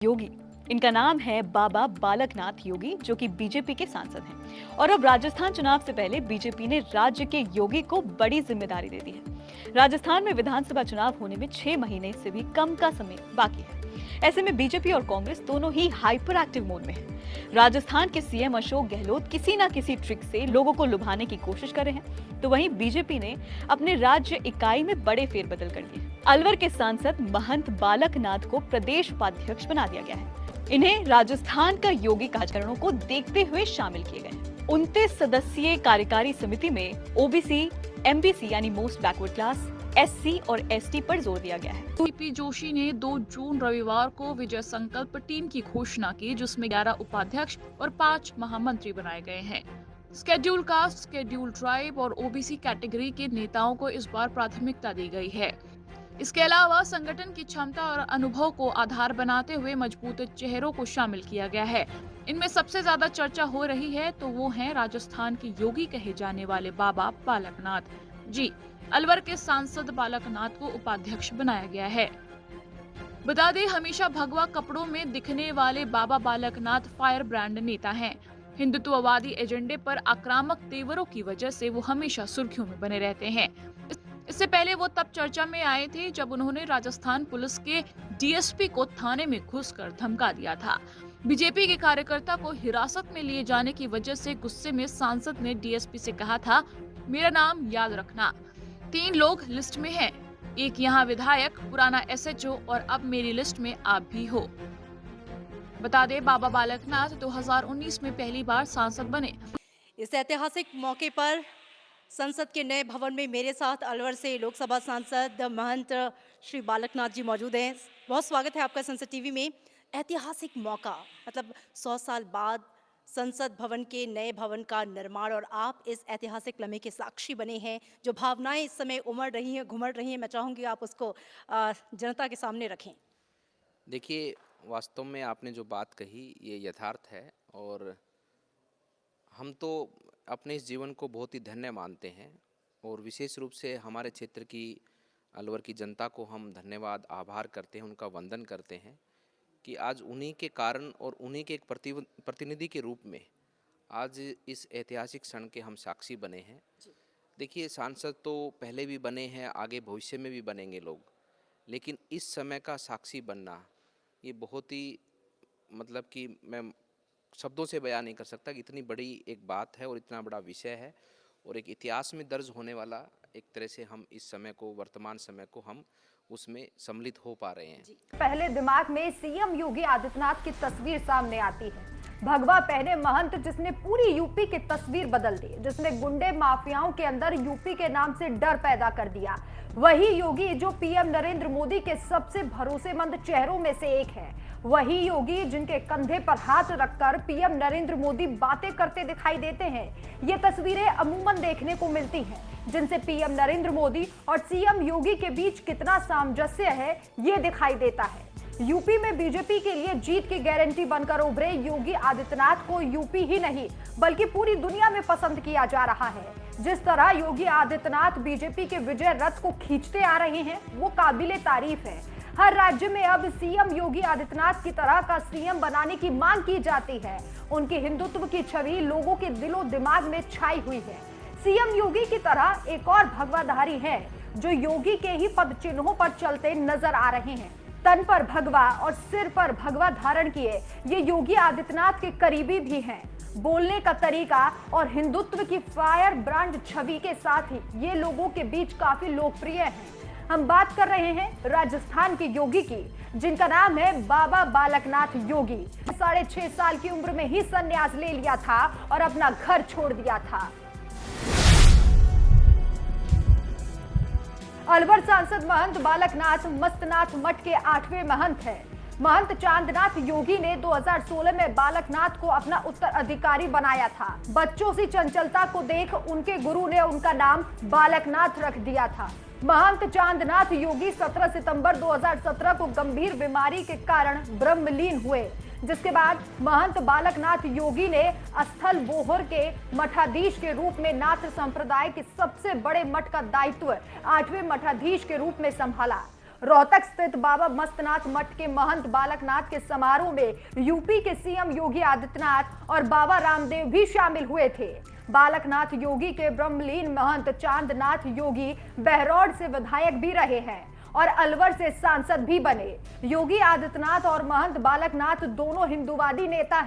योगी। इनका नाम है बाबा बालकनाथ योगी, जो कि बीजेपी के सांसद हैं। और अब राजस्थान चुनाव से पहले बीजेपी ने राज्य के योगी को बड़ी जिम्मेदारी दे दी है। राजस्थान में विधानसभा चुनाव होने में 6 महीने से भी कम का समय बाकी है। ऐसे में बीजेपी और कांग्रेस दोनों ही हाइपर एक्टिव मोड में है। राजस्थान के सीएम अशोक गहलोत किसी ना किसी ट्रिक से लोगों को लुभाने की कोशिश कर रहे हैं, तो वहीं बीजेपी ने अपने राज्य इकाई में बड़े फेरबदल कर दिए। अलवर के सांसद महंत बालकनाथ को प्रदेश उपाध्यक्ष बना दिया गया है। इन्हें राजस्थान का योगी कार्यक्रमों को देखते हुए शामिल किए गए। 29 सदस्यीय कार्यकारी समिति में ओबीसी, एमबीसी यानी मोस्ट बैकवर्ड क्लास, एससी और एसटी पर जोर दिया गया है। सीपी जोशी ने 2 जून रविवार को विजय संकल्प टीम की घोषणा की, जिसमें 11 उपाध्यक्ष और 5 महामंत्री बनाए गए हैं। शेड्यूल कास्ट, शेड्यूल ट्राइब और ओबीसी कैटेगरी के नेताओं को इस बार प्राथमिकता दी गई है। इसके अलावा संगठन की क्षमता और अनुभव को आधार बनाते हुए मजबूत चेहरों को शामिल किया गया है। इनमें सबसे ज्यादा चर्चा हो रही है तो वो हैं राजस्थान के योगी कहे जाने वाले बाबा बालकनाथ जी। अलवर के सांसद बालकनाथ को उपाध्यक्ष बनाया गया है। बता दें, हमेशा भगवा कपड़ों में दिखने वाले बाबा बालकनाथ फायर ब्रांड नेता हैं। हिंदुत्ववादी एजेंडे पर आक्रामक तेवरों की वजह से वो हमेशा सुर्खियों में बने रहते हैं। इससे पहले वो तब चर्चा में आए थे जब उन्होंने राजस्थान पुलिस के डीएसपी को थाने में घुसकर धमका दिया था। बीजेपी के कार्यकर्ता को हिरासत में लिए जाने की वजह से गुस्से में सांसद ने डीएसपी से कहा था, मेरा नाम याद रखना। 3 लोग लिस्ट में हैं, एक यहाँ विधायक, पुराना एसएचओ और अब मेरी लिस्ट में आप भी हो। बता दें, बाबा बालकनाथ 2019 में पहली बार सांसद बने। इस ऐतिहासिक मौके पर संसद के नए भवन में मेरे साथ अलवर से लोकसभा सांसद महंत श्री बालकनाथ जी मौजूद हैं। बहुत स्वागत है आपका संसद टीवी में। ऐतिहासिक मौका, मतलब 100 साल बाद संसद भवन के नए भवन का निर्माण और आप इस ऐतिहासिक लम्हे के साक्षी बने हैं। जो भावनाएं इस समय उमड़ रही हैं, घुमड़ रही हैं, मैं चाहूँगी आप उसको जनता के सामने रखें। देखिए, वास्तव में आपने जो बात कही ये यथार्थ है और हम तो अपने इस जीवन को बहुत ही धन्य मानते हैं और विशेष रूप से हमारे क्षेत्र की अलवर की जनता को हम धन्यवाद आभार करते हैं, उनका वंदन करते हैं कि आज उन्हीं के कारण और उन्हीं के एक प्रतिनिधि के रूप में आज इस ऐतिहासिक क्षण के हम साक्षी बने हैं। देखिए, सांसद तो पहले भी बने हैं, आगे भविष्य में भी बनेंगे लोग, लेकिन इस समय का साक्षी बनना ये बहुत ही, मतलब कि मैं शब्दों से बयान नहीं कर सकता कि इतनी बड़ी एक बात है और इतना बड़ा विषय है और एक इतिहास में दर्ज होने वाला एक तरह से हम इस समय को, वर्तमान समय को हम उसमें सम्मिलित हो पा रहे हैं। पहले दिमाग में सीएम योगी आदित्यनाथ की तस्वीर सामने आती है। भगवा पहने महंत जिसने पूरी यूपी की तस्वीर बदल दी, जिसने गुंडे माफियाओं के अंदर यूपी के नाम से डर पैदा कर दिया। वही योगी जो पीएम नरेंद्र मोदी के सबसे भरोसेमंद चेहरों में से एक है। वही योगी जिनके कंधे पर हाथ रखकर पीएम नरेंद्र मोदी बातें करते दिखाई देते हैं। ये तस्वीरें अमूमन देखने को मिलती हैं, जिनसे पीएम नरेंद्र मोदी और सीएम योगी के बीच कितना सामंजस्य है ये दिखाई देता है। यूपी में बीजेपी के लिए जीत की गारंटी बनकर उभरे योगी आदित्यनाथ को यूपी ही नहीं बल्कि पूरी दुनिया में पसंद किया जा रहा है। जिस तरह योगी आदित्यनाथ बीजेपी के विजय रथ को खींचते आ रहे हैं वो काबिले तारीफ है। हर राज्य में अब सीएम योगी आदित्यनाथ की तरह का सीएम बनाने की मांग की जाती है। उनकी हिंदुत्व की छवि लोगों के दिलो दिमाग में छाई हुई है। सीएम योगी की तरह एक और भगवाधारी है जो योगी के ही पद चिन्हों पर चलते नजर आ रहे हैं। तन पर भगवा और सिर पर भगवा धारण किए ये योगी आदित्यनाथ के करीबी भी हैं। बोलने का तरीका और हिंदुत्व की फायर ब्रांड छवि के साथ ही ये लोगों के बीच काफी लोकप्रिय हैं। हम बात कर रहे हैं राजस्थान के योगी की, जिनका नाम है बाबा बालकनाथ योगी। 6.5 साल की उम्र में ही संन्यास ले लिया था और अपना घर छोड़ दिया था। अलवर सांसद महंत बालकनाथ मस्तनाथ मठ के 8वें महंत हैं। महंत चांदनाथ योगी ने 2016 में बालकनाथ को अपना उत्तराधिकारी बनाया था। बच्चों की चंचलता को देख उनके गुरु ने उनका नाम बालकनाथ रख दिया था। महंत चांदनाथ योगी 17 सितंबर 2017 को गंभीर बीमारी के कारण ब्रह्मलीन हुए, जिसके बाद महंत बालकनाथ योगी ने स्थल बोहर के मठाधीश के रूप में नाथ संप्रदाय के सबसे बड़े मठ का दायित्व 8वें मठाधीश के रूप में संभाला। रोहतक स्थित बाबा मस्तनाथ मठ के महंत बालकनाथ के समारोह में यूपी के सीएम योगी आदित्यनाथ और बाबा रामदेव भी शामिल हुए थे। बालकनाथ योगी के ब्रह्मलीन महंत चांदनाथ योगी बहरौड़ से विधायक भी रहे हैं और अलवर से सांसद भी बने। योगी आदित्यनाथ और महंत बालकनाथ दोनों हिंदूवादी नेता हैं।